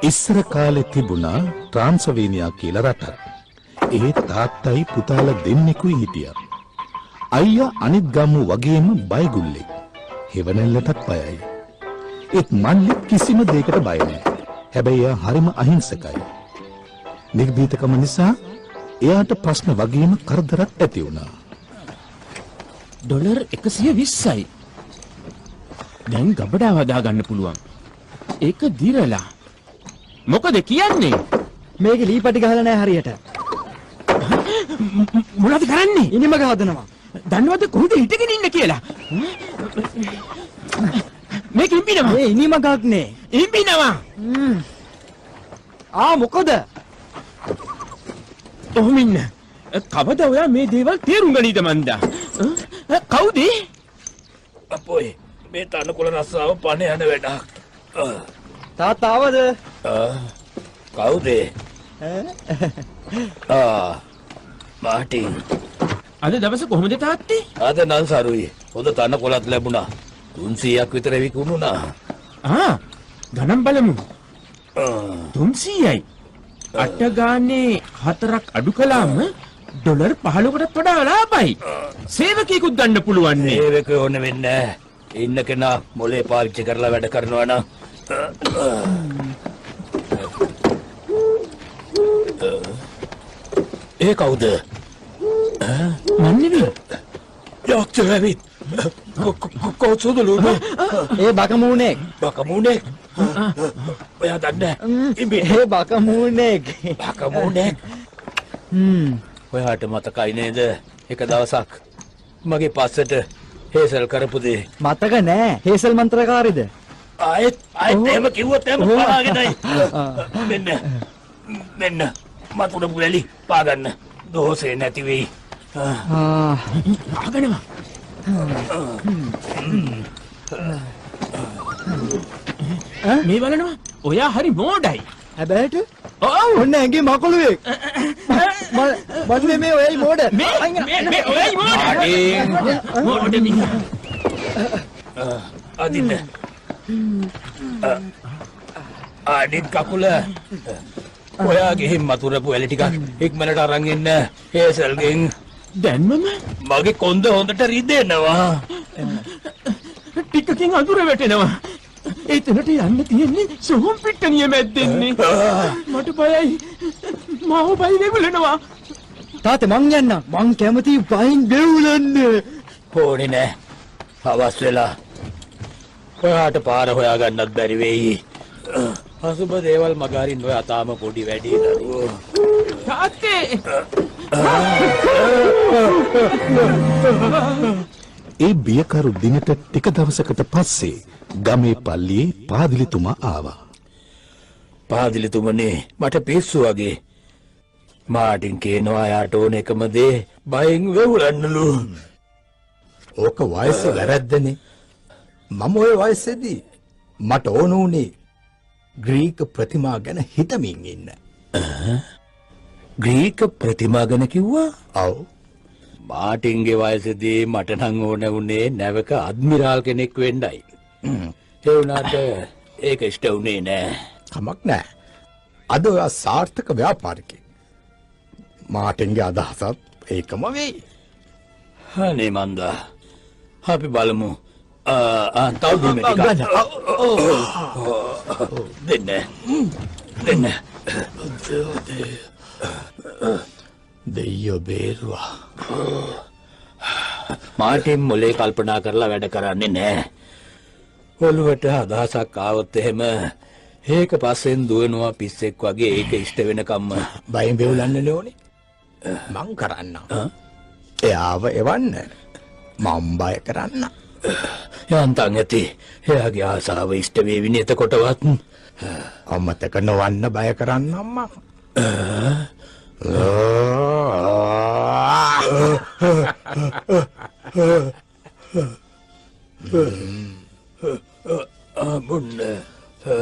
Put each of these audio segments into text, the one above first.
ඉස්සර කාලේ තිබුණා ට්‍රාන්ස්ල්වේනියා කියලා රටක්. ඒ තාත්තයි පුතාලා දෙන්නෙකුයි හිටියා. අයියා අනිත් ගම්මු වගේම බයගුල්ලෙක්. හෙවණැල්ලටත් බයයි. ඒත් මල්ලි කිසිම දෙයකට බය නැහැ. හැබැයි එයා හරිම අහිංසකයි. නිර්භීතකම නිසා එයාට ප්‍රශ්න වගේම කරදරත් ඇති වුණා. ඩොලර් 120යි. දැන් ගබඩාව හදාගන්න පුළුවන්. ඒක දිරලා. මොකද කියන්නේ? මේකේ ලීපටි ගහලා නැහැ හරියට. මොනවද කරන්නේ? ඉනිමග හදනවා. දන්නවද කොහොමද හිටගෙන ඉන්න කියලා? මේක ඉම්බිනවා. මේ ඉනිමගක් නේ. ඉම්බිනවා. මොකද? ඔහොම ඉන්න. කවදා ඔයා මේ දේවල් තේරුම් ගනීද මන්දා? කවුද? අපෝයි මේ තනකොළ රස්සාව පණ යන වැඩක්. තාත්තා ආවද? කවුද? මාටින්. අද දවස කොහොමද තාත්තේ? අද නම් සරුයි. හොඳ තනකොළත් ලැබුණා. 300ක් විතර විකුණුණා. ගණන් බලමු. 300යි. අට ගානේ 4ක් අඩු කළාම ඩොලර් 15කටත් වඩා ලාභයි. සේවකයෙකුත් ගන්න පුළුවන් නේ. සේවකයෝ ඕන වෙන්නේ නැහැ. ඉන්න කෙනා මොලේ පාවිච්චි කරලා වැඩ කරනවා නම් ඒ කවුද? මන් නෙවෙයි. යක්ෂ ඇවිත්. කොහොමද? ඒ බකමූණෙක්. බකමූණෙක්? ඔයා දන්නේ? ඒ බකමූණෙක්. බකමූණෙක්? ඔයාට මතකයි නේද? එක දවසක් මගේ පස්සට හේසල් කරපු දේ. මතක නෑ. හේසල් මන්ත්‍රකාරීද? ආයෙත් එහෙම කිව්වොත් එහෙම පලාගෙනයි. මෙන්න මතුරු පුලලි පාගන්න. දෝෂේ නැති වෙයි. ආගනවා. මේ බලනවා. ඔයා හරි මෝඩයි. හැබැයිට? ඔන්න ඇඟේ මකලුවෙක්. මන්නේ මේ ඔයයි මෝඩ. මේ ඔයයි මෝඩ. අදින්න. අනිත් කකුල. ඔයා ගිහින් මතුරපු ඇලි ටිකක් ඉක්මනට අරන් එන්න. හේසල්ගෙන් දැන්මම මගේ කොන්ද හොඳට රිදෙනවා. ටිකකින් අඳුර වැටෙනවා. එතනට යන්න තියෙන්නේ සොහොන් පිට්ටනිය මැද්දෙන්නේ. මට බයයි. මාව බය වෙවුලනවා. තාත්තේ මං යන්න. මං කැමති බයින් වෙවුලන්න. ඕනේ නෑ. අවස් වෙලා. ඔයාට පාර හොයාගන්නත් බැරි වෙයි. අසුබ දේවල් මගහරින්න ඔයා තාම පොඩි වැඩි දරුවෝ. තාත්තේ ඒ බියකරු දිනට ටික දවසකට පස්සේ ගමේ පල්ලියේ පාදිලිතුමා ආවා. පාදිලිතුමනේ මට පිස්සු වගේ. මාටින් කියනවා යාට ඕන එකම දේ බයෙන් වෙවුලන්නලු. ඕක වයසේ වැරද්දනේ. මම ওই වයසේදී මට ඕන උනේ ග්‍රීක ප්‍රතිමා ගැන හිතමින් ඉන්න. ග්‍රීක ප්‍රතිමා ගැන කිව්වා? ඔව්. මාටින්ගේ වයසේදී මට නම් ඕන උනේ නැවක අද්මිරාල් කෙනෙක් වෙන්නයි. ඒ වුණාට ඒක ඉෂ්ට උනේ නෑ. කමක් නෑ. අද ඔයා සාර්ථක ව්‍යාපාරිකයෙක්. මාටින්ගේ අදහසත් ඒකම වෙයි. අනේ මන්දා. අපි බලමු. තව දුන්නේ ටිකක්. දෙන්න. දෙයියෝ බේරුවා. මාටින් මොලේ කල්පනා කරලා වැඩ කරන්නේ නෑ. ඔළුවට අදහසක් ආවොත් එහෙම ඒක පස්සෙන් දුවනවා පිස්සෙක් වගේ. ඒක ඉෂ්ට වෙනකම්ම බයෙන් වෙවුලන්න ඕනේ. මං කරන්න. එයාව එවන්න. මම බය කරන්න. යන්තම් ඇති. එයාගේ ආසාව ඉෂ්ට වේවි නේද කොටවත්. අමතක නොවන්න බය කරන්න අම්මා.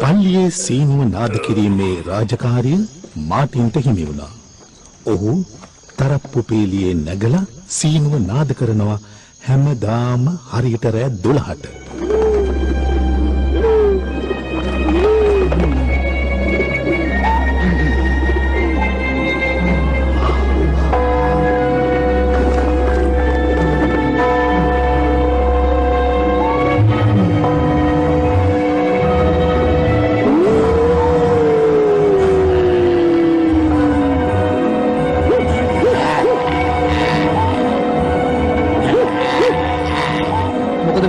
පල්ලියේ සීනුව නාද කිරීමේ රාජකාරිය මාටින්ට හිමි වුණා. ඔහු තරප්පු පේලියේ නැගලා සීනුව නාද කරනවා හැමදාම හරියට රෑ 12ට.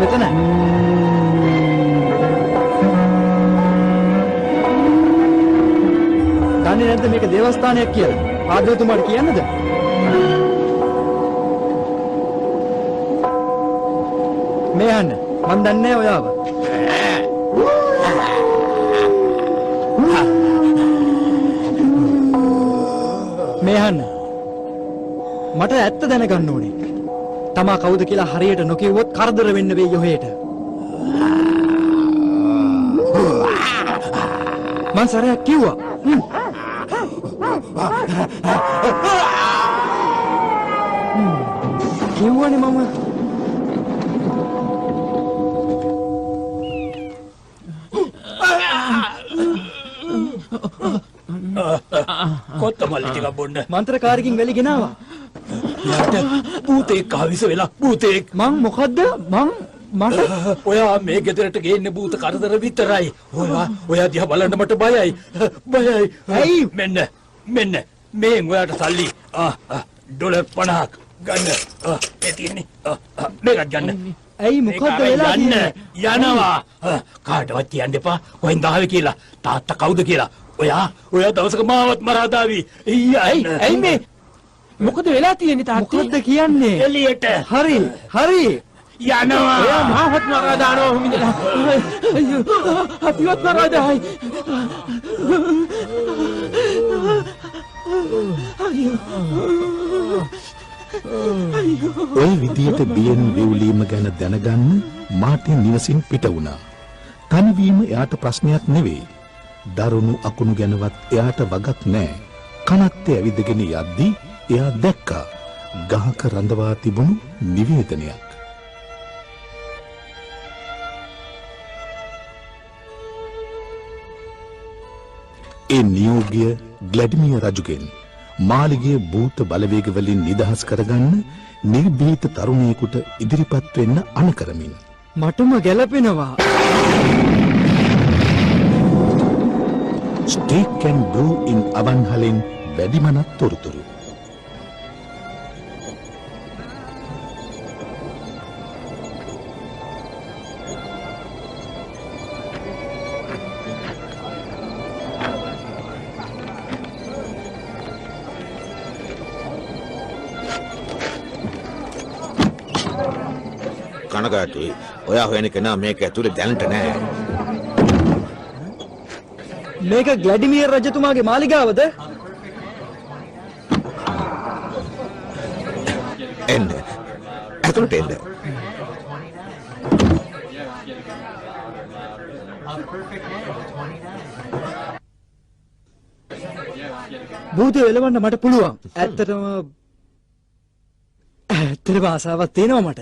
මෙතන. දන්නේ නැද්ද මේක දේවස්ථානයක් කියලා? ආදරතුමාට කියන්නද? මේ අහන්න. මන් දන්නේ නැහැ ඔයාව. මේ අහන්න. මට ඇත්ත දැනගන්න ඕනේ. තමා කවුද කියලා හරියට නොකියුවොත් කරදර වෙන්න වෙයි යොහේට. මං සරයක් කිව්වා. කිව්වනේ මම. කොත්තමල්ලි ටිකක් බොන්න. මන්ත්‍රකාරකින් වෙලි ගෙනාවා. යාට භූතෙක් ආවිස වෙලා භූතෙක්. මං මොකද්ද? මට ඔයා මේ ගෙදරට ගේන්නේ භූත කරදර විතරයි. ඔයා දිහා බලන්න මට බයයි. බයයි. ඇයි? මෙන්න මේ ඔයාට සල්ලි $50ක් ගන්න. මේ තියෙන්නේ. මේකත් ගන්න. ඇයි මොකද්ද වෙලා තියෙන්නේ? යනවා. කාටවත් කියන්න එපා. කොහෙන්ද ආවේ කියලා. තාත්තා කවුද කියලා. ඔයා දවසක මාවත් මරා දාවි. ඇයි මේ මොකද වෙලා තියෙන්නේ තාත්තේ? මොකද්ද කියන්නේ? එළියට. හරි. යනවා. ඔයා මාවත් මරා දානවා හිමිදලා. අයියෝ අපිවත් මරා දායි. ඔය විදියට බියෙන් වෙවුලීම ගැන දැනගන්න මාටින් නිවසින් පිට වුණා. තනිවීම එයාට ප්‍රශ්නයක් නෙවෙයි. දරුණු අකුණු ගැනවත් එයාට වගක් නෑ. කනත්තේ ඇවිදගෙන යද්දී එයා දැක්කා ගහක රඳවා තිබුණු නිවේදනයක්. ඒ නියෝගය ග්ලැඩිමියර් රජුගෙන් මාලිගයේ භූත බලවේග වලින් නිදහස් කරගන්න නිර්භීත තරුණයෙකුට ඉදිරිපත් වෙන්න අණ කරමින් මටම ගැලපෙනවා. Steak and Brew in අවන්හලෙන් වැඩිමනක් තොරතුරු. කනගාටුයි. ඔයා හොයන කෙනා මේක ඇතුලේ දැනට නෑ. මේක ග්ලැඩිමියර් රජතුමාගේ මාලිගාවද? එන්න. ඇතුලට එන්න. භූතය එලවන්න මට පුළුවන්. ඇත්තටම ආසාවක් තියෙනවා මට.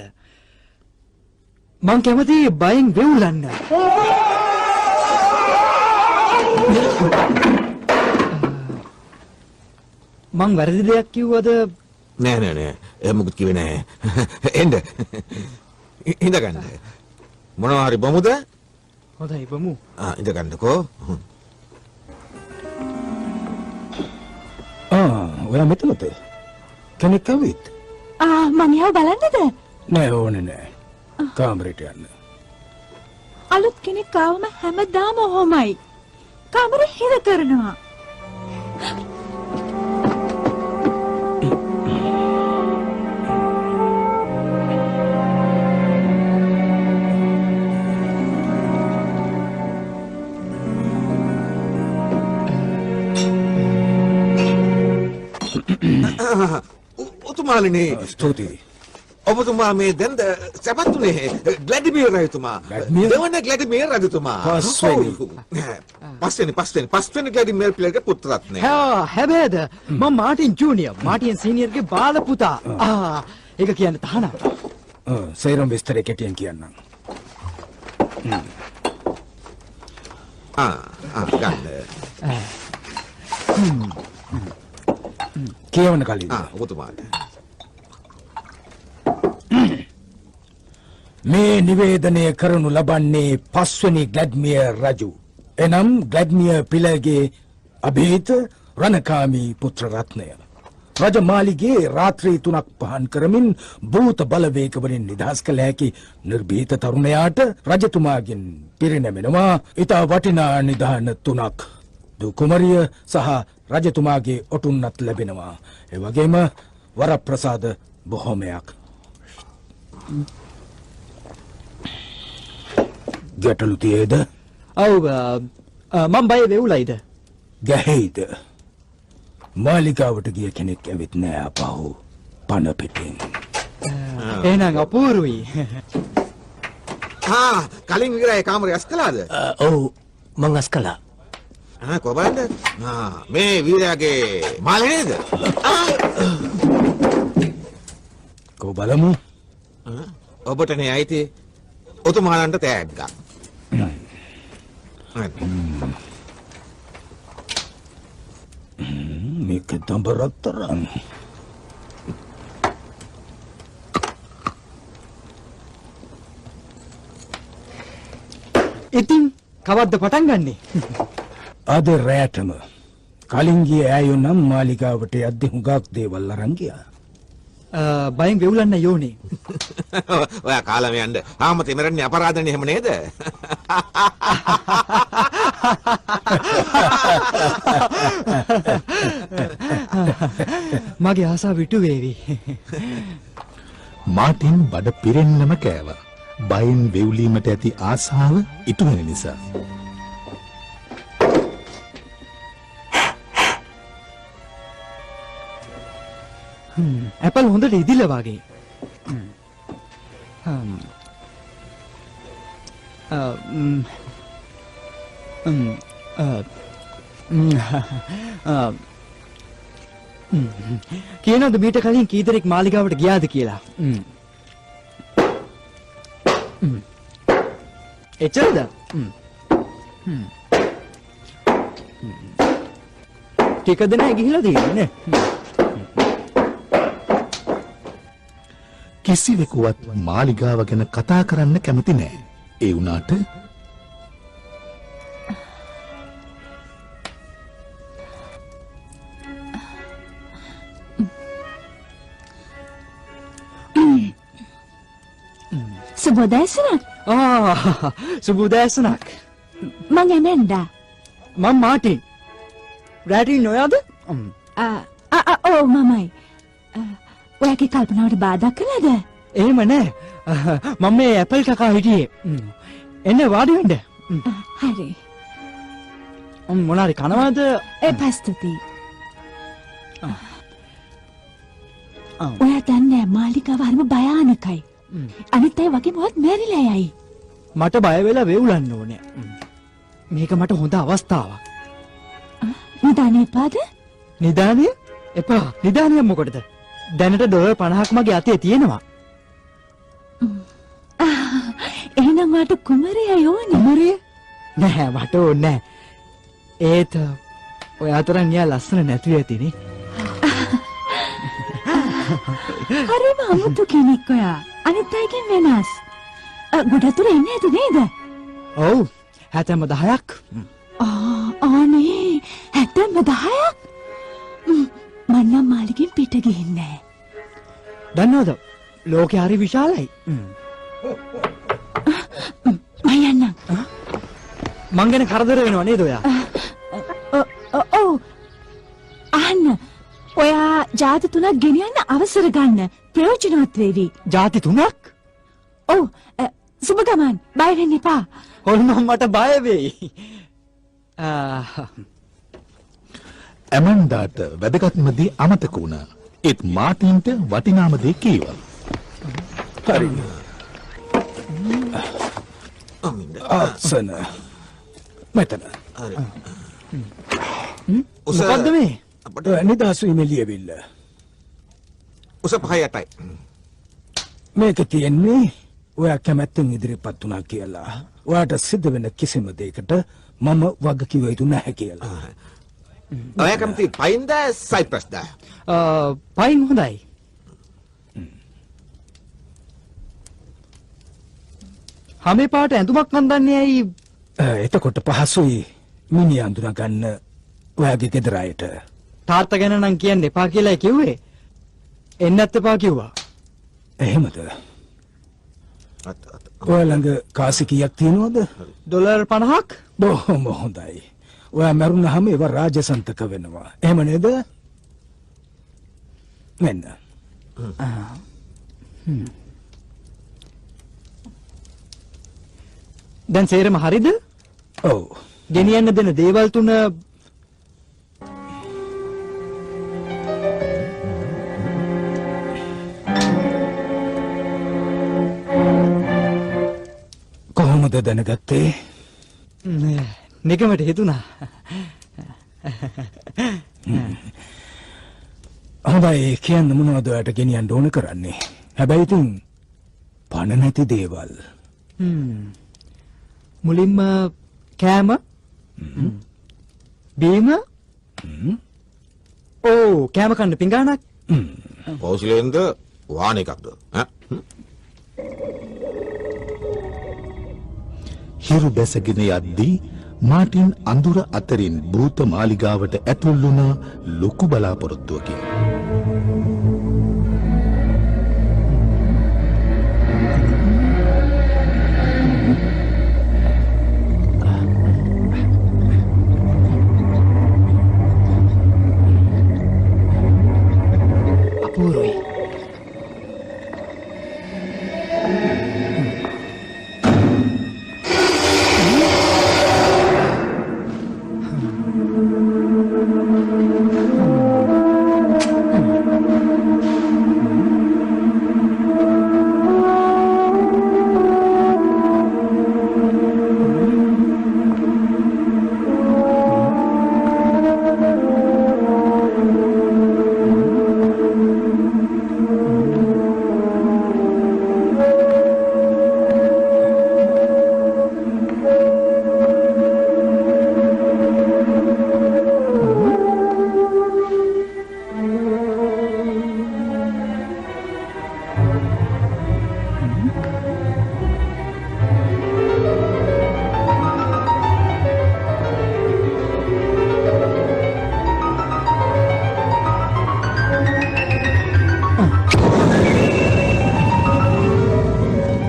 මං කැමති බයෙන් වෙවුලන්න. මං වැරදි දෙයක් කිව්වද? නෑ. එහෙම මුකුත් කිව්වේ නෑ. එන්න. ඉඳ ගන්න. මොනවා හරි බමුද? හොඳයි බමු. ඉඳ ගන්නකෝ. ඔයා මෙතනද? කෙනෙක් ආවිත්? මං එහා බලන්නද? නෑ ඕනේ නෑ. කාමරේට යන්න. අලුත් කෙනෙක් ආවම හැමදාම ඔහොමයි. කාමරේ හිර කරනවා. ඔතුමාලිනේ ස්තුතියි. ඔබතුමා මේ දැන්ද සැපත්තුනේ ග්ලැඩිමියර් රජතුමා. දෙවන ග්ලැඩිමියර් රජතුමා. පස්වෙනි ග්ලැඩිමියර් පිළගේ පුත්‍රරත්නය. හැබැයිද මම මාටින් ජූනියර් මාටින් සීනියර්ගේ බාල පුතා. ඒක කියන්න තහනම්. සේරම විස්තරේ කෙටියෙන් කියන්නම්. ගන්න. කියවන කලින්. ඔබතුමාට. මේ නිවේදනය කරනු ලබන්නේ පස්වනි ග්ලැඩ්මියර් රජු. එනම් ග්ලැඩ්මියර් පිළගේ අභීත රණකාමී පුත්‍ර රත්නය. රජමාලිගේ රාත්‍රී 3ක් පහන් කරමින් භූත බලවේග වලින් නිදහස් කළ හැකි නිර්භීත තරුණයාට රජතුමාගෙන් පිරිනැමෙනවා ඉතා වටිනා නිධාන 3ක්. දු කුමරිය සහ රජතුමාගේ ඔටුන්නත් ලැබෙනවා. ඒ වගේම වරප්‍රසාද බොහොමයක්. ගැටලු තියේද? ඔව් මම බය වෙවුලයිද? ගැහෙයිද? මාලිගාවට ගිය කෙනෙක් ඇවිත් නෑ අපහු පන පිටින්. එහෙනම් අපූරුයි. කලින් විතරයි කාමරය අස් කළාද? ඔව් මං අස් කළා. කොබන්ද? මේ වීරයාගේ මාළේ නේද? කෝ බලමු. ඔබටනේ අයිති ඔතුමාලන්ට තෑග්ගක්. මේක දඹරතරන්. ඉතින් කවද්ද පටන් ගන්නෙ? අද රැටම. කලින් ගිය ඇයෝ නම් මාලිගාවට යද්දි හුඟක් දේවල් අරන් ගියා. බයෙන් වෙවුලන්න යෝනේ. ඔයා කාලම යන්න. ආම තෙමරන්නේ අපරාධනේ එහෙම නේද? මගේ ආසාව විටු වේවි. මාටින් බඩ පිරෙන්නම කෑවා. බයෙන් වෙව්ලීමට ඇති ආසාව ඉටු වෙන නිසා. ඇපල් හොඳට ඉදිල වගේ. කියනවද මීට කලින් කී දෙනෙක් මාලිගාවට ගියාද කියලා? එච්චරද? ටික දෙනා ගිහිලා තියෙන්නේ නේ. කිසිවෙකුවත් මාලිගාව ගැන කතා කරන්න කැමති නෑ. ඒ වුණාට සුබෝදෑසනක්. සුබෝදෑසනක්. මං ඇමෙන්ඩා. මම මාටින්. රැටින් නොයාද? ඔව් මමයි. ඔයාගේ කල්පනාවට බාධා කළාද? එහෙම නෑ. මම මේ ඇපල් කකා හිටියේ. එන්න වාඩි වෙන්න. හරි. මොනාරි කනවාද? එපා ස්තුතියි. ඔයා දන්නේ මාලිගාව හරිම භයානකයි. අනිත් අය වගේ මොකක් මැරිලා යයි. මට බය වෙලා වෙවුලන්න ඕනේ. මේක මට හොඳ අවස්ථාවක්. නිදානේ එපාද? නිදානේ? එපා. නිදානේ මොකටද? දැනට ඩොලර් 50ක් මගේ අතේ තියෙනවා. එහෙනම් මට කුමරිය යෝනි. කුමරිය? නෑ මට ඕනේ නෑ. ඒත් ඔය අතරන් යා ලස්සන නැතුව ඇතිනේ. හරිම අමුතු කෙනෙක් ඔයා. අනිත් අයකින් වෙනස්. ගොඩතුර එන්නේ නැතු නේද? ඔව්. 10ක්. අනේ 10ක්? මන්නම් මාලිගෙන් පිට ගිහින් නෑ. දන්නවද? ලෝකේ හරි විශාලයි. මම යන්නම්. මං ගැන කරදර වෙනව නේද ඔයා? ඔව්. අහන්න. ඔයා ජාති 3ක් ගෙනියන්න අවසර ගන්න. ප්‍රයෝජනවත් වේවි. ජාති 3ක්? ඔව්. සුබ ගමන්. බය වෙන්න එපා. ඔන්න මට බය වෙයි. ඇමන්ඩාට වැදගත්ම දේ අමතක වුණා. ඒත් මාටින්ට වටිනාම දේ කීවා. හරි. ආසන. මෙතන. මොකද්ද මේ? නිදහස් වීමේ ලියවිල්ල. උස 5යි. මේක තියෙන්නේ ඔයා කැමැත්තෙන් ඉදිරිපත් වුණා කියලා. ඔයාට සිද්ධ වෙන කිසිම දෙයකට මම වගකිව යුතු නැහැ කියලා. ඔයා කැමති පයින්ද සයිප්‍රස්ද? පයින් හොඳයි. හැම පාට ඇඳුමක් අඳන්නේ ඇයි? එතකොට පහසුයි මිනිහ අඳුනා ගන්න ඔයාගේ ගෙදර අයට. තාත්තා ගැන නම් කියන්න එපා කියලා කිව්වේ. එන්නත් එපා කිව්වා. එහෙමද? ඔයා ළඟ කාසි කීයක් තියෙනවද? ඩොලර් 50ක්. බොහොම හොඳයි. ඔයා මරුණාම ඒව රාජසන්තක වෙනවා. එහෙම නේද? මෙන්න. දැන් සේරම හරිද? ඔව්. ගෙනියන්න දෙන දේවල් තුන කොහොමද දැනගත්තේ? නිකමට හිතුණා. හොඳයි කියන්න මොනවද ඔයාට ගෙනියන්න ඕන කරන්නේ? හැබැයි ඉතින් පණ නැති දේවල්. මුලින්ම කෑම බීම කෑම කන්න පිඟානක් කෞශලයෙන්ද වාහන එකක්ද? හිරු බැසගෙන යද්දී මාටින් අඳුර අතරින් භූත මාලිගාවට ඇතුල් වුණා ලොකු බලාපොරොත්තුවකින්. අපූර්වයි.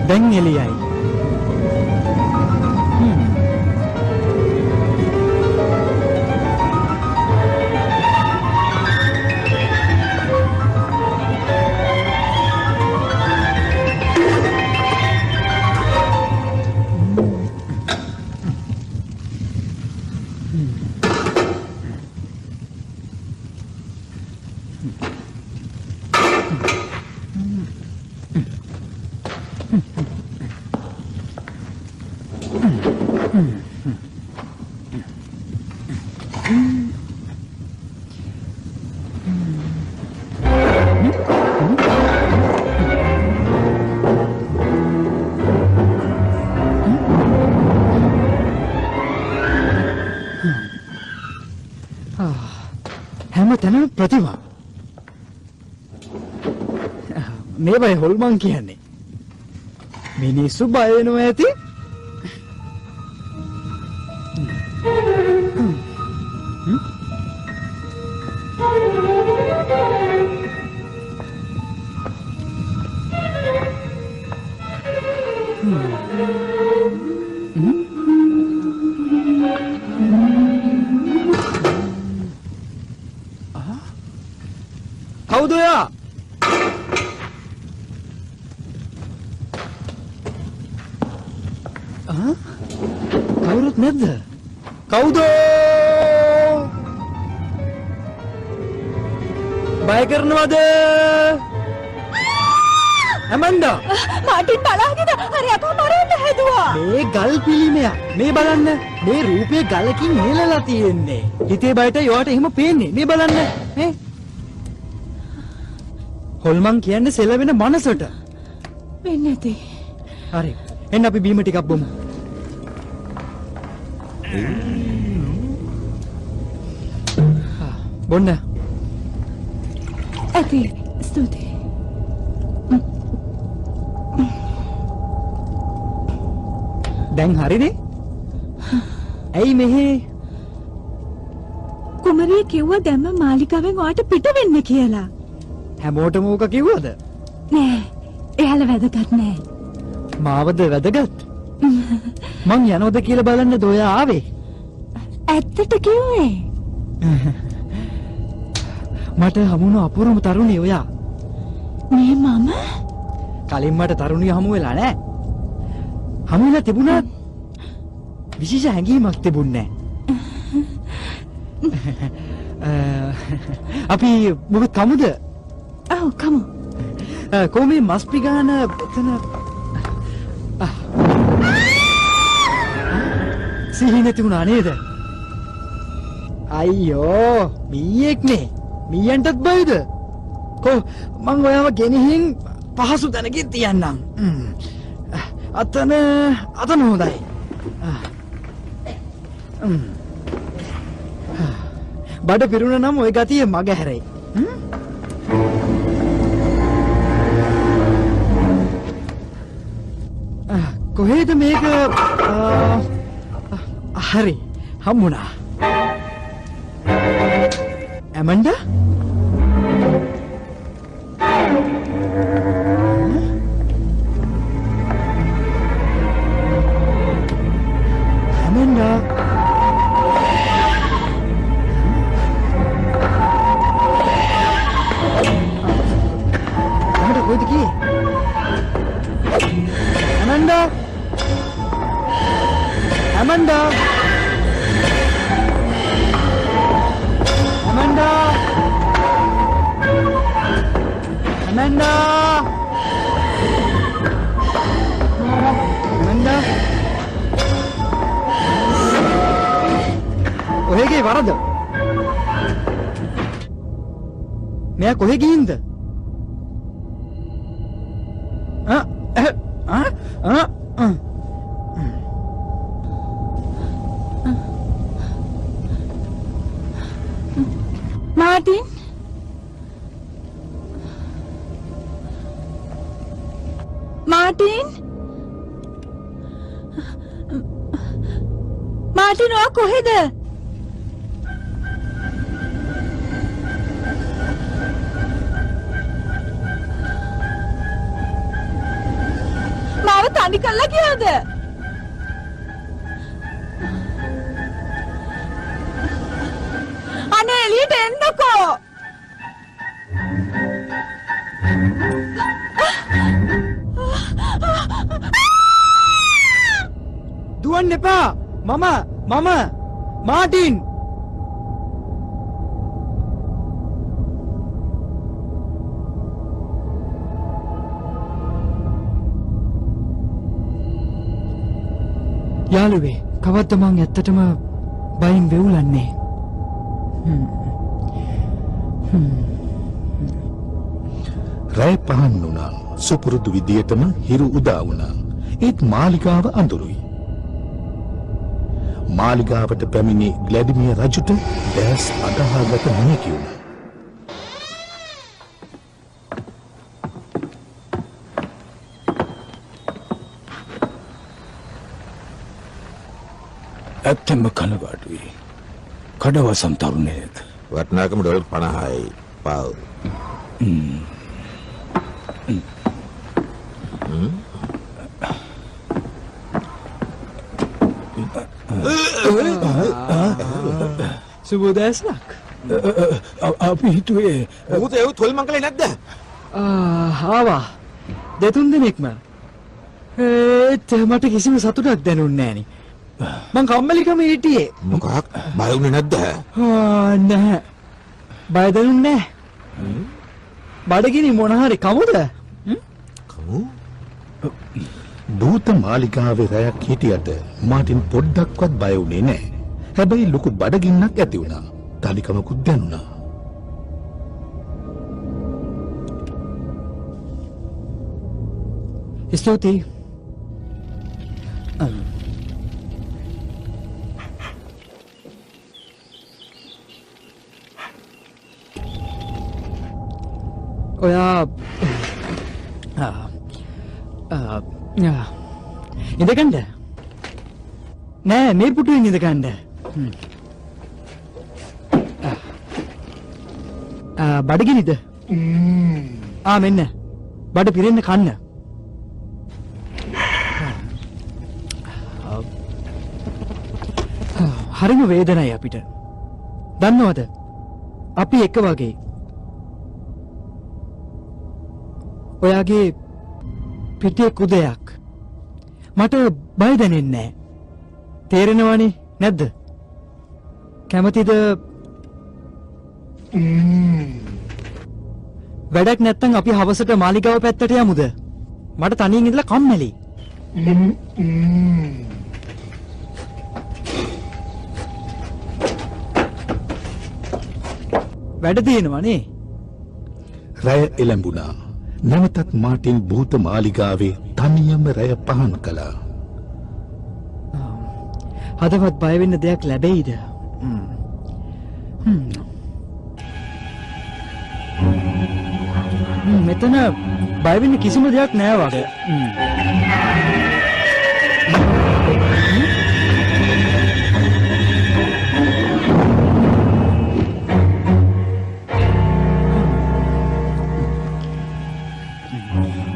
දැන් එළියයි. හැම තැනම ප්‍රතිමා. මේ බය හොල්මන් කියන්නේ. මිනිස්සු බය වෙනවා ඇති. කවුද ඔයා? කවුරුත් නැද්ද? කවුද? බය කරනවද? ඇමන්ඩා මාටින් බලාගෙන හරි අපා මරන්න හැදුවා. මේ ගල් පිළිමයක්. මේ බලන්න. මේ රූපේ ගලකින් නෙලලා තියෙන්නේ. හිතේ බයට යෝට එහෙම පේන්නේ. මේ බලන්න. ඈ හොල්මන් කියන්නේ සෙලවෙන මනසට. වෙන්නේ නැති. හරි. එන්න අපි බීම ටිකක් බොමු. බොන්න. ඇති. ස්තුතියි. දැන් හරිනේ? ඇයි මෙහෙ කුණු කුමරිය කිව්වා දැම්ම මාලිකාවෙන් ඔයාට පිට වෙන්න කියලා. හැමෝටම ඕක කිව්වද? නෑ. එයාලා වැදගත් නෑ. මාවද වැදගත්? මං යනවද කියලා බලන්න දොයා ආවේ. ඇත්තට කිව්වේ. මට හමුණු අපූර්වම තරුණිය ඔයා. මේ මම කලින් මට තරුණිය හමු වෙලා නෑ. හමු වෙලා තිබුණත් විශේෂ හැඟීමක් තිබුණේ නෑ. අපි මොකද කමුද? ඔව් කමු. කොහොමද මස් පිගාන එතන සිහි නැති වුණා නේද? අයියෝ මීයෙක් නේ. මීයන්ටත් බයද? කො මං ඔයාව ගෙනihin පහසු තැනකින් තියන්නම්. අතන හොඳයි. බඩ පිරුණ නම් ওই ගතිය මග හැරෙයි. කොහෙද මේක? හරි හම්බුණා. ඇමන්ඩා? ඇමන්ඩා? ඇමන්ඩා කොහෙද ගියේ? ඇමන්ඩා? ඇමන්ඩා? ඇමන්ඩා? ඇමන්ඩා? ඇමන්ඩා? ඔහෙගේ වරද? මෙයා කොහෙ ගිහින්ද? මාටින් ඔයා කොහෙද? මාව තනි කරලා ගියාද? අනේ එළියට එන්නකෝ. දුවන්න එපා. මම මාටින්. යාළුවේ කවද්ද මං ඇත්තටම බයින් වෙවුලන්නේ? රැය පහන් වුණා. සුපුරුදු විදියටම හිරු උදා වුණා. ඒත් මාලිගාව අඳුරුයි. මාලිගාවට පැමිණි ග්ලැඩිමියර් රජුට දැස් අදහාගත නොහැකි වුණා. ඇත්තම කනගාටුයි. කඩවසම් තරුණයෙක්. වටනාකම ඩොලර් 50යි. පාව්. සුබෝදෑසනක්. අපි හිතුවේ මොකද ඒ තොල් මංගලේ නැද්ද? ආවා. දෙතුන් දිනෙකම. ඒත් මට කිසිම සතුටක් දැනුන්නේ නෑනේ. මං කම්මැලිකම හිටියේ. මොකක් බය වුණේ නැද්ද? නැහැ. බය දැනුන්නේ නෑ. බඩගිනි මොන හරි කමුද? කමු? දූත මාලිගාවේ රැයක් හිටියට මාටින් පොඩ්ඩක්වත් බය වුණේ නැහැ. හැබැයි ලොකු බඩගින්නක් ඇති වුණා. තලිකමකුත් දැනුණා. ස්තුතියි. ඔයා ඉඳගන්න. නෑ මේ පුටුවෙන් ඉඳගන්න. බඩගිනිද? මෙන්න. බඩ පිරෙන්න කන්න. හරිම වේදනයි අපිට. දන්නවද? අපි එක වගේ. ඔයාගේ පිටේ කුදයක්. මට බය දැනෙන්නේ නැහැ. තේරෙනවනේ නැද්ද? කැමතිද? වැඩක් නැත්තම් අපි හවසට මාලිගාව පැත්තට යමුද? මට තනියෙන් ඉඳලා කම්මැලි. වැඩ තියෙනවනේ. රැය එළඹුණා. නැවතත් මාටින් භූත මාලිගාවේ තනියම රැය පහන් කළා. හදවත් බය වෙන්න දෙයක් ලැබෙයිද? මෙතන බය වෙන්න කිසිම දෙයක් නෑ වගේ.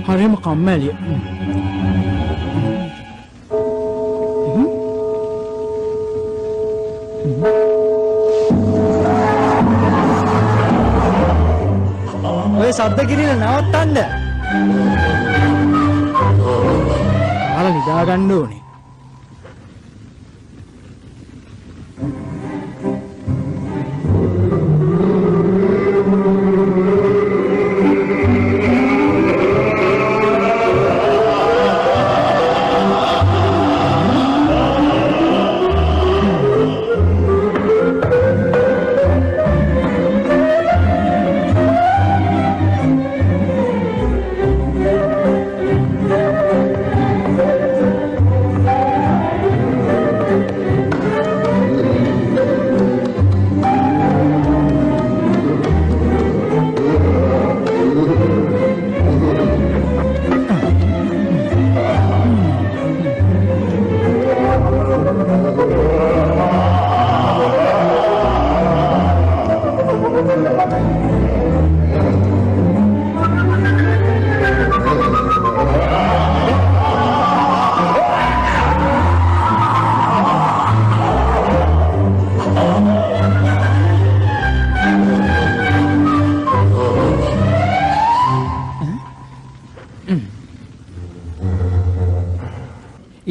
හරිම කම්මැලි. ඔය සද්ද කිරින නවත්තන්න. ආලා නිදා ගන්න ඕනේ.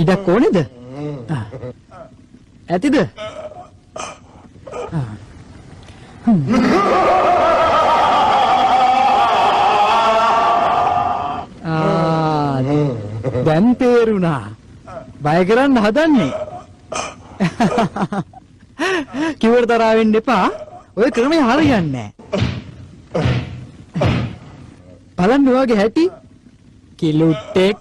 ඉඩක් ඕනේද? ඇතිද? දැන් තේරුණා. බය කරන්න හදන්නේ. කිව්වට තරහ වෙන්න එපා. ඔය ක්‍රමය හරියන්නේ නැහැ. බලන්න ඔයගේ හැටි. කිලුට්ටෙක්.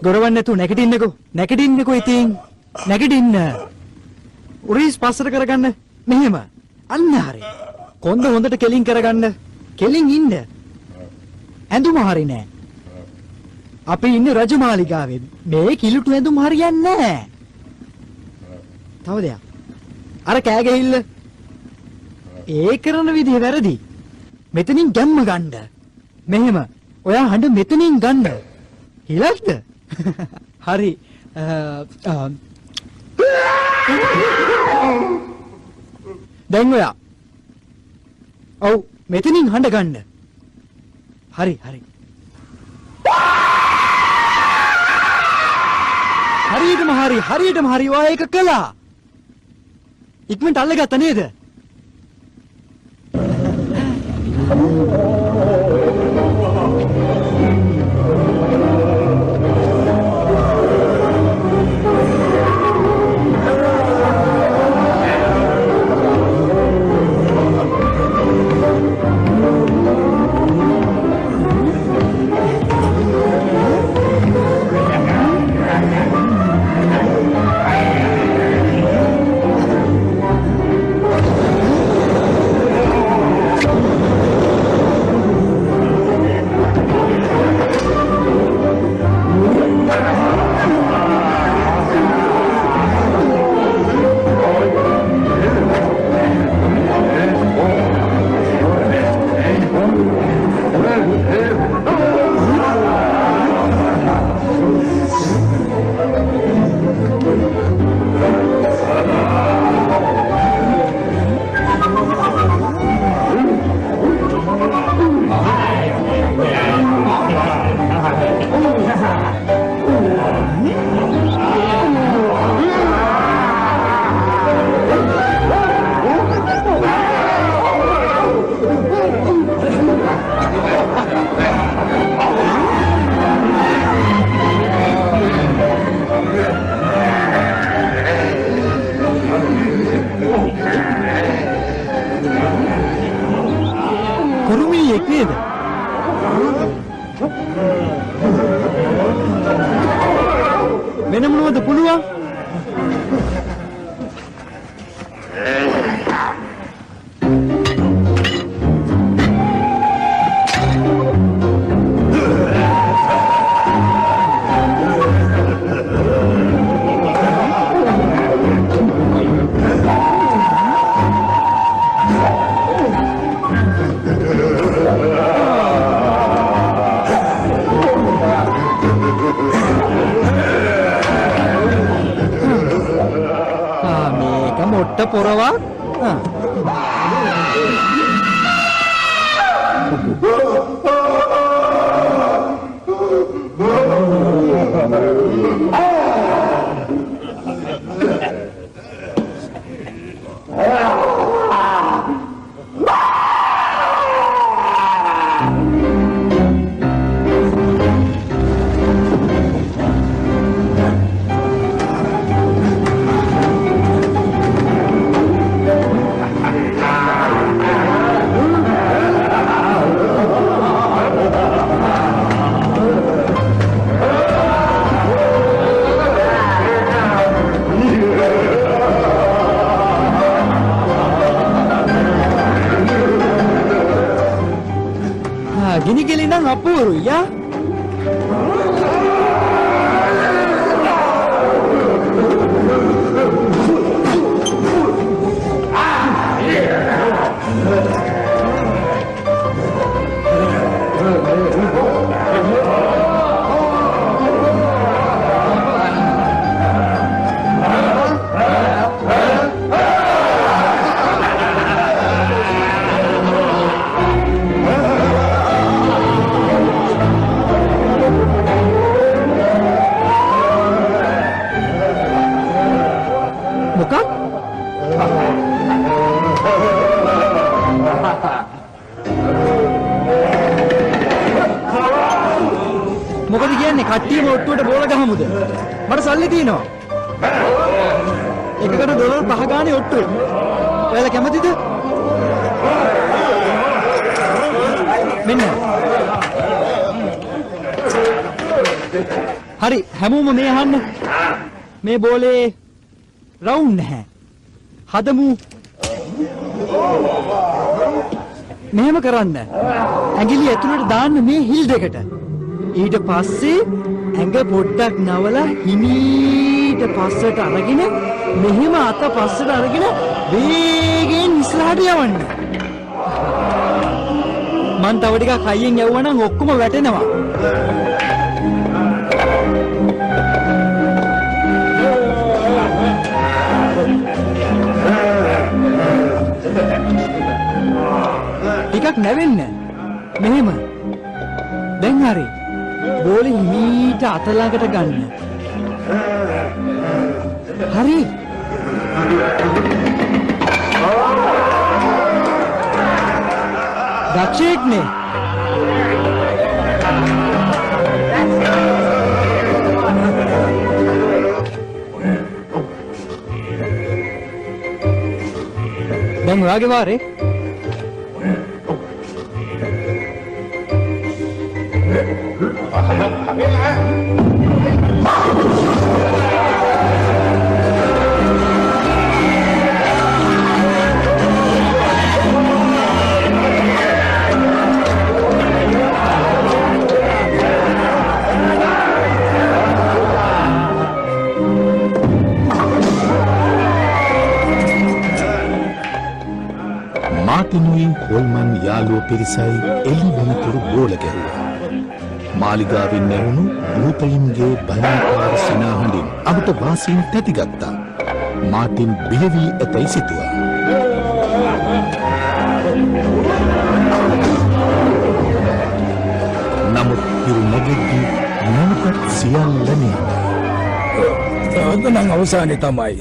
ගොරවන්න නැතුව නැගිටින්නකෝ. නැගිටින්නකෝ ඉතින්. නැගිටින්න. උරිස් පස්සට කරගන්න. මෙහෙම. අන්න හරි. කොන්ද හොඳට කෙලින් කරගන්න. කෙලින් ඉන්න. ඇඳුම හරි නෑ. අපි ඉන්නේ රජමාලිගාවේ. මේ කිලුටු ඇඳුම හරියන්නේ නෑ. තව දෙයක්. අර කෑ ගහිල්ල. ඒ කරන විදිහ වැරදි. මෙතනින් ගැම්ම ගන්න. මෙහෙම. ඔයා හඬ මෙතනින් ගන්න. හිලක්ද? හරි. දැන් ඔයා. ඔව් මෙතනින් හඬ ගන්න. හරි හරි. හරියටම හරි ඔයා ඒක කළා. ඉක්මනට අල්ලගත්ත නේද? නේද? වෙන මොනවද පුළුවන්? මේක මොට්ට පොරවක්. gini gili nang apuru ya. මොකද කියන්නේ කට්ටියම ඔට්ටුවට බෝල ගහමුද? මට සල්ලි තියෙනවා. එකකට ඩොලර් 5 ගානේ ඔට්ටුව. ඔයාලා කැමතිද? මෙන්න. හරි හැමෝම මේ අහන්න. මේ බෝලේ රවුන්ඩ් නැහැ. හදමු. මෙහෙම කරන්න. ඇඟිලි ඇතුළට දාන්න මේ හිල් දෙකට. ඊට පස්සේ ඇඟ පොඩ්ඩක් නවලා හිමීට පස්සට අරගෙන මෙහෙම අත පස්සට අරගෙන වේගෙන් ඉස්සරහට යවන්න. මං තව ටිකක් හයියෙන් යවුවනම් ඔක්කොම වැටෙනවා. ටිකක් නැවෙන්න. මෙහෙම. දැන් හරි. බෝලේ හිමීට අත ළඟට ගන්න. හරි. දක්ෂයෙක්නේ. දැන් ඔයාගේ වාරේ. මාටිනුයි හොල්මන් යාළුවෝ පිරිසයි එළි වෙනතුරු බෝල ගැහුවා. මාලිගාවෙන් නැවුණු භූතයින්ගේ භයානකාර සිනාහඬින් අපට වාසීන් තැතිගත්තා. මාටින් බිහිවී ඇතැයි සිතුවා. නමුත් හිරු නැගෙද්දී නැවතත් සියල්ල නේද. අද නම් අවසානයේ තමයි.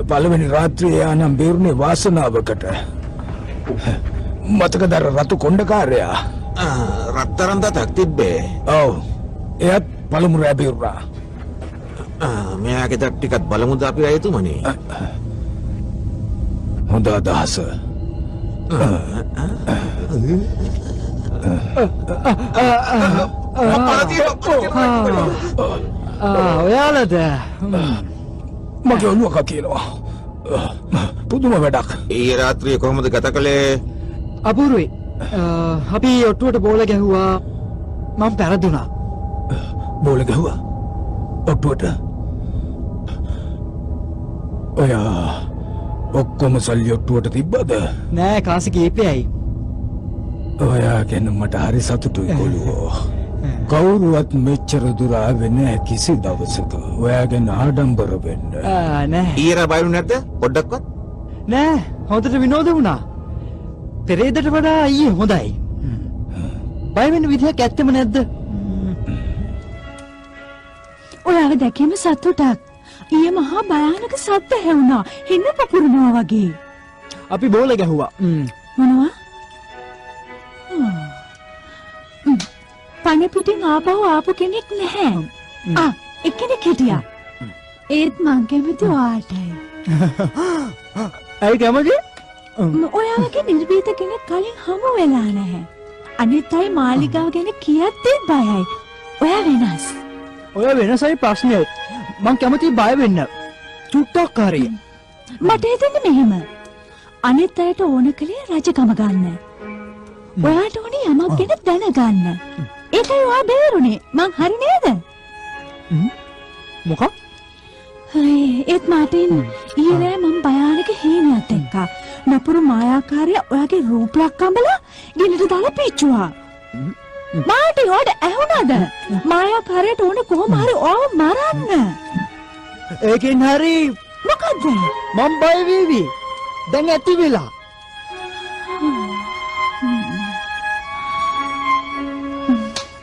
පළවෙනි රාත්‍රියේ ආනම් බේරුනේ වාසනාවකට. මතකද රතු කොණ්ඩකාරයා? රත්තරන් දතක් තිබ්බේ. ඔව්. එයත් පළමු රෑ බේරුණා. මෙයාගේ දත් ටිකක් බලමුද අපි අයතුමනේ. හොඳ අදහස. ඔයාලද මගේ ඔළුව කකිනවා. පුදුම වැඩක්. ඊයේ රාත්‍රියේ කොහොමද ගත කළේ? අපූරුයි. අපි ඔට්ටුවට බෝල ගැහුවා. මම පැරදුනා. බෝල ගැහුවා ඔට්ටුවට. ඔයා ඔක්කොම සල්ලි ඔට්ටුවට තිබ්බද? නෑ කාසි කීපයයි. ඔයා ගැන මට හරි සතුටුයි කොළුවෝ. කවුරුවත් මෙච්චර දුර ආවේ නෑ කිසි දවසක. ඔයා ගැන ආඩම්බර වෙන්න. නෑ. ඊයේ බයලු නැද්ද? පොඩ්ඩක්වත්? නෑ හොඳට විනෝද වුණා. පෙරේදට වඩා ඊයේ හොඳයි. බය වෙන්න විදිහක් ඇත්තෙම නැද්ද? ඔයාව දැකීම සතුටක්. ඊයේ මහා භයානක සද්ද ඇහුණා. හින්න පපුරනවා වගේ. අපි බෝල ගැහුවා. මොනවා? පණ පිටින් ආපහු කෙනෙක් නැහැ. එක්කෙනෙක් හිටියා. ඒත් මං කැමති ඔයාටයි. ඇයි කැමති? ඔයාගේ නිර්භීත කෙනෙක් කලින් හමු වෙලා නැහැ. අනිත් අය මාලිගාව ගැන කියද්දී බයයි. ඔයා වෙනස්. ඔය වෙනසයි ප්‍රශ්නේ. මං කැමති බය වෙන්න. චුට්ටක් හරි. මට හිතෙන්නේ මෙහෙම. අනිත් අයට ඕන කලේ රජකම ගන්න. ඔයාට ඕනේ යමක් ගැන දැනගන්න. ඒකයි ඔයා බේරුනේ. මං හරි නේද? මොකක්? ඒත් මාටින් ඊයේ මම භයානක හීනයක් දැක්කා. නපුරු මායාකාරිය ඔයාගේ රූපයක් අඹලා ගෙලට දාලා පිච්චුවා. මාටි ඔයාට ඇහුණාද? මායාකාරියට ඕනේ කොහොම හරි ඔයාව මරන්න. ඒකෙන් හරි මොකද්ද? මම බය වේවි. දැන් ඇති වෙලා.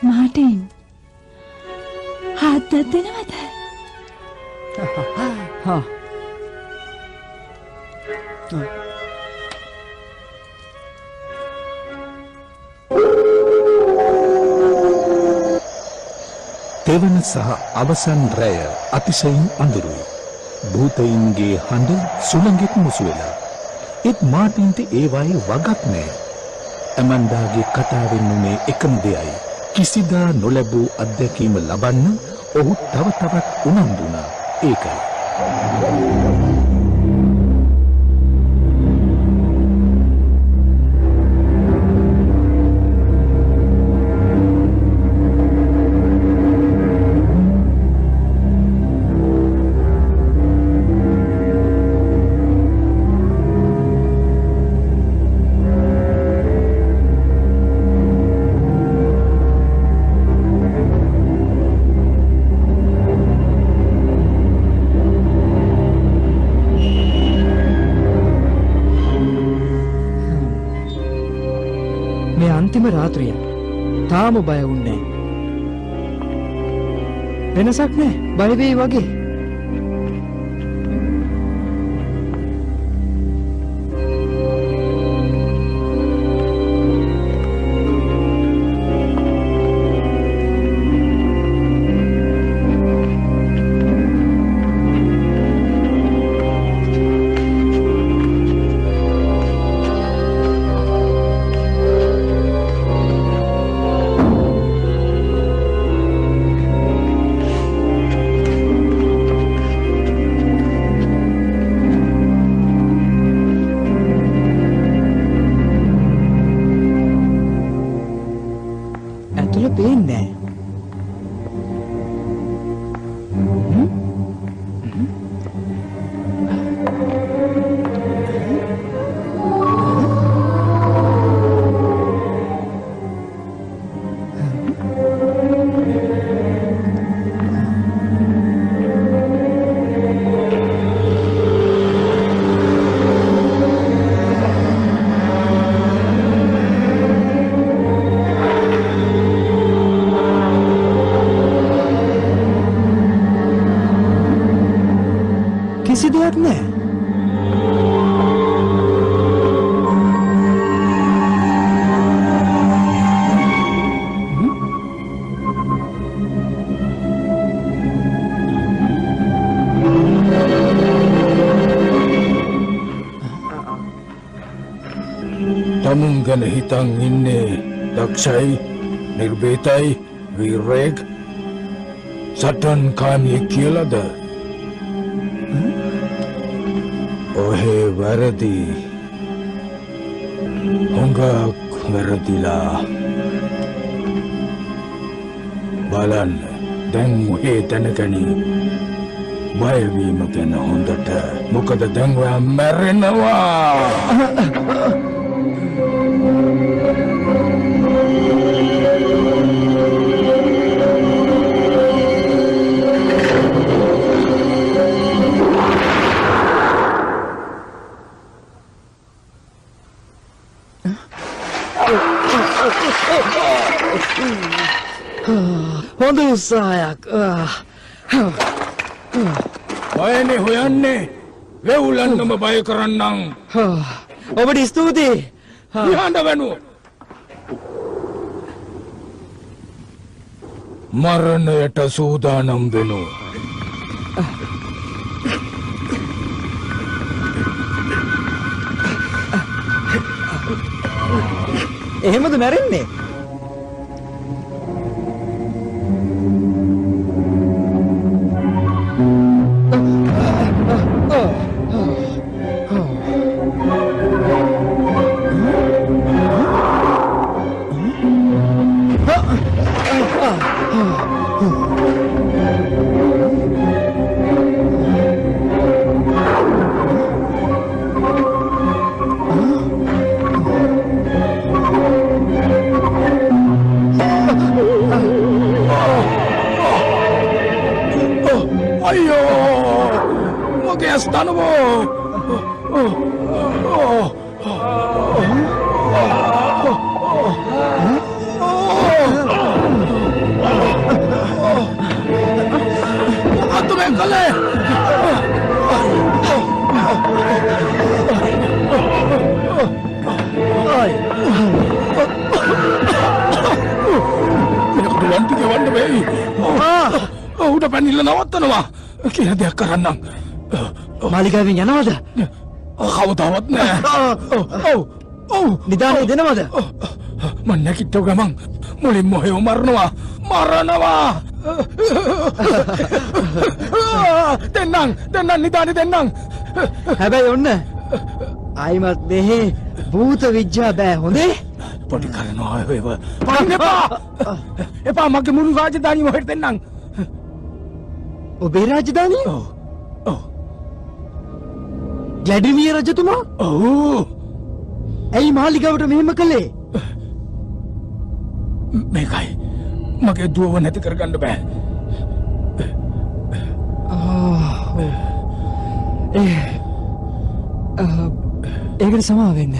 මාටින් හත් දෙනවද? හා තෙවන සහ අවසන් රැය අතිශයින් අඳුරුයි. භූතයින්ගේ හඬ සුළඟෙත් මුසු වෙලා. ඒත් මාටින්ට ඒවායේ වගක් නෑ. ඇමන්ඩාගේ කතාවෙන් උනේ එකම දෙයයි. කිසිදා නොලැබූ අත්දැකීම ලබන්න ඔහු තව තවත් උනන්දු වුණා. ඒකයි. අන්තිම රාත්‍රිය තාම බය වුණේ වෙනසක් නෑ බය වෙයි වගේ. කිසි දෙයක් නෑ. තමුන් ගැන හිතන් ඉන්නේ දක්ෂයි නිර්භීතයි වීරයෙක් සටන් කාමියෙක් කියලාද ඔහේ වැරදි හොඟක් වැරදිලා බලන්න දැන් ඔහේ තැනකනි බයවීම ගැන හොඳට මොකද දැන් ඔයා මැරෙනවා හොඳ උත්සාහයක්. බයනේ හොයන්නේ වෙවුලන්නම බය කරන්නම් ඔබට ස්තුතියි. යහඳ වෙනු මරණයට සූදානම් වෙනු එහෙමද මැරෙන්නේ? අයියෝ මගේ ඇස් දනවෝ මොකද්ද මේ කලේ මෙනකොට වන්ටි ගෙවන්න වෙයි උඩ පැනිල්ල නවත්තනවා කියන දෙයක් කරන්නම් මාලිගාවෙන් යනවද? කවදාවත් නෑ ඔව් නිදානේ දෙනවද? මම නැගිට්ටව ගමන් මුලින්ම හොයව මරනවා දෙන්නම් නිදානේ දෙන්නම් හැබැයි ඔන්න ආයිමත් මෙහි භූත විද්‍යා බෑ හොඳේ? පොඩි කරනවා ඔයව පන්න එපා මගේ මුළු රාජධානියම හොයට දෙන්නම් ඔබේ රාජධානිය? ඔව් ග්ලැඩිමියර් රජතුමා? ඔව් ඇයි මාලිගාවට මෙහෙම කළේ? මේකයි මගේ දුවව නැති කරගන්න බෑ ඒකට සමාව වෙන්න.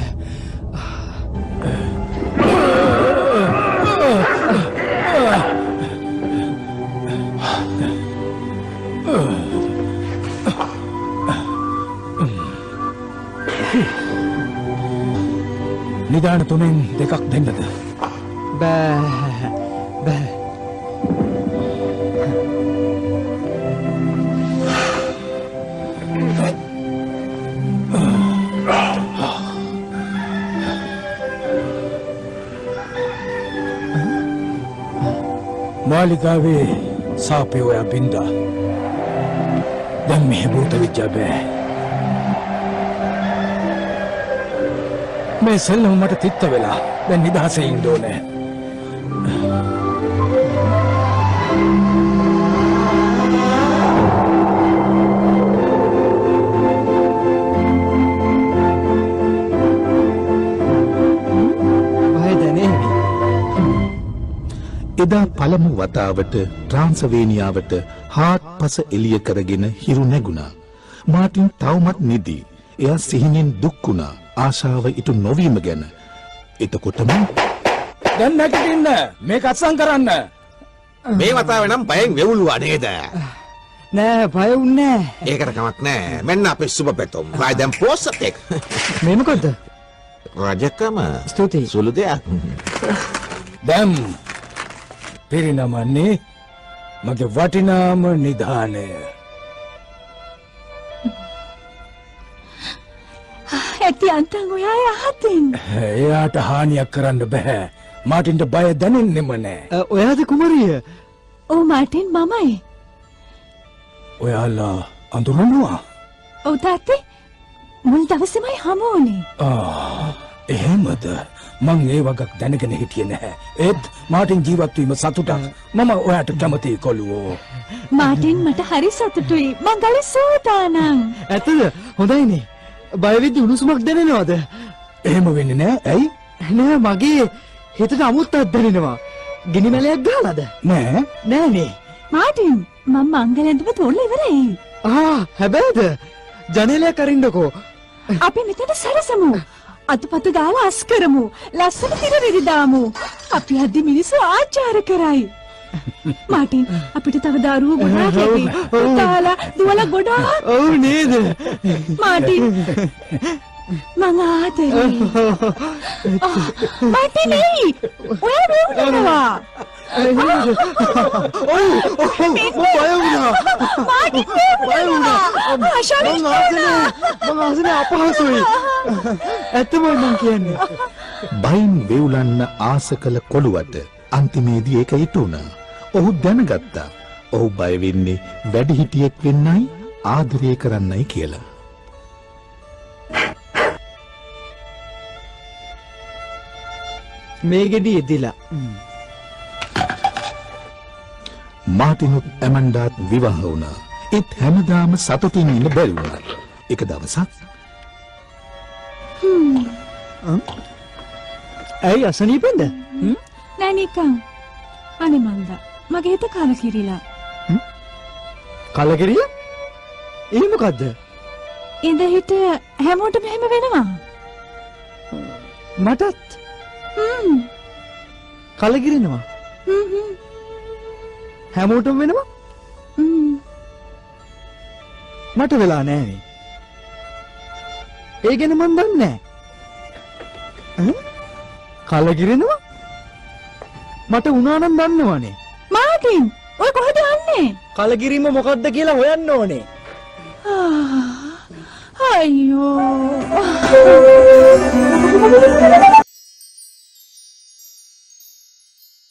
නිදාන තුනෙන් දෙකක් දෙන්නද? බෑ. මාලිගාවේ සාපේ ඔයා බින්දා. දැන් මෙහෙ භූත විද්‍යා බෑ. මේ සෙල්ලම මට තිත්ත වෙලා. දැන් නිදහසේ ඉන්න ඕනේ. එදා පළමු වතාවට ට්‍රාන්සවේනියාවට හාත්පස එළිය කරගෙන හිරු නැගුණා. මාටින් තවමත් නිදි. එයා සිහිනෙන් දුක් වුණා. ආශාව ඉටු නොවීම ගැන. එතකොටම දැන් නැගිටින්න මේක අත්සන් කරන්න. මේ වතාවේ නම් බයෙන් වෙවුලුවා නේද? නෑ බය වුන්නේ නෑ. ඒකට කමක් නෑ. මෙන්න අපේ සුබ පැතුම්. ආයි දැන් පෝස්ට් එක. මේ මොකද්ද? රජකම. ස්තුතියි. සුළු දෙයක්. දැන් පිරිනමන්නේ මගේ වටිනාම නිධානය. ඇති අන්තන් ඔයා යහතින්. එයාට හානියක් කරන්න බෑ. මාටින්ට බය දැනෙන්නෙම නෑ. ඔයාද කුමරිය? ඔව් මාටින් මමයි. ඔයාලා අඳුරනවා? ඔව් තාත්තේ. මුල් දවසේමයි හමු වුණේ. එහෙමද? මං ඒ වගක් දැනගෙන හිටියේ නැහැ. ඒත් මාටින් ජීවත් වීම සතුටක්. මම ඔයාට කැමතියි කොළුවෝ. මාටින් මට හරි සතුටුයි. මං ගලේ සූදානම්. ඇත්තද? හොඳයිනේ. බය වෙද්දි උණුසුමක් දැනෙනවද? එහෙම වෙන්නේ නෑ. ඇයි? නෑ මගේ හිතට අමුත්තක් දැනෙනවා. ගිනි මැලයක් ගහලාද? නෑ. නෑනේ. මාටින් මම මංගලෙන්දම තෝරලා ඉවරයි. හැබැයිද? ජනේලයක් අරින්නකෝ. අපි මෙතන සැරසමු. අතුපතු ගාලා අස් කරමු. ලස්සන තිරරිරි දාමු. අපි අද්දි මිනිස්සු ආචාර කරයි. මාටින් අපිට තව දරුවෝ ගොඩාක් ඇති. පුතාලා දුවලා ගොඩාක්. ඔව් නේද? මාටින් මං ආදරේ. මාටින් එයි. ඔයා වෙවුනවා. මාටින් වෙවුනවා. මං ආසනේ අපහසුයි. ඇත්තමයි මං කියන්නේ. බයින් වෙවුලන්න ආස කළ කොළුවට අන්තිමේදී ඒක ඉටු වුණා. ඔහු දැනගත්තා. ඔහු බය වෙන්නේ වැඩිහිටියෙක් වෙන්නයි ආදරය කරන්නයි කියලා. මේ ගෙඩි එදිලා. මාටිනුත් ඇමන්ඩාත් විවාහ වුණා. ඒත් හැමදාම සතුටින් ඉන්න බැරි වුණා. එක දවසක් ඇයි අසනීපෙන්ද? නෑ නිකන්. අනේ මන්ද. මගේ හිත කලකිරිලා. කලකිරිය? ඒ මොකද්ද? ඉඳ හිට හැමෝටම එහෙම වෙනවා. මටත් කලකිරිනවා. හැමෝටම වෙනවා? මට වෙලා නෑනේ. ඒ ගැන මන් දන්නේ නෑ. කලකිරෙනවා? මට උනා නම් දන්නවනේ. මාටින් ඔය කොහෙද යන්නේ? කලකිරීම මොකක්ද කියලා හොයන්න ඕනේ. අයියෝ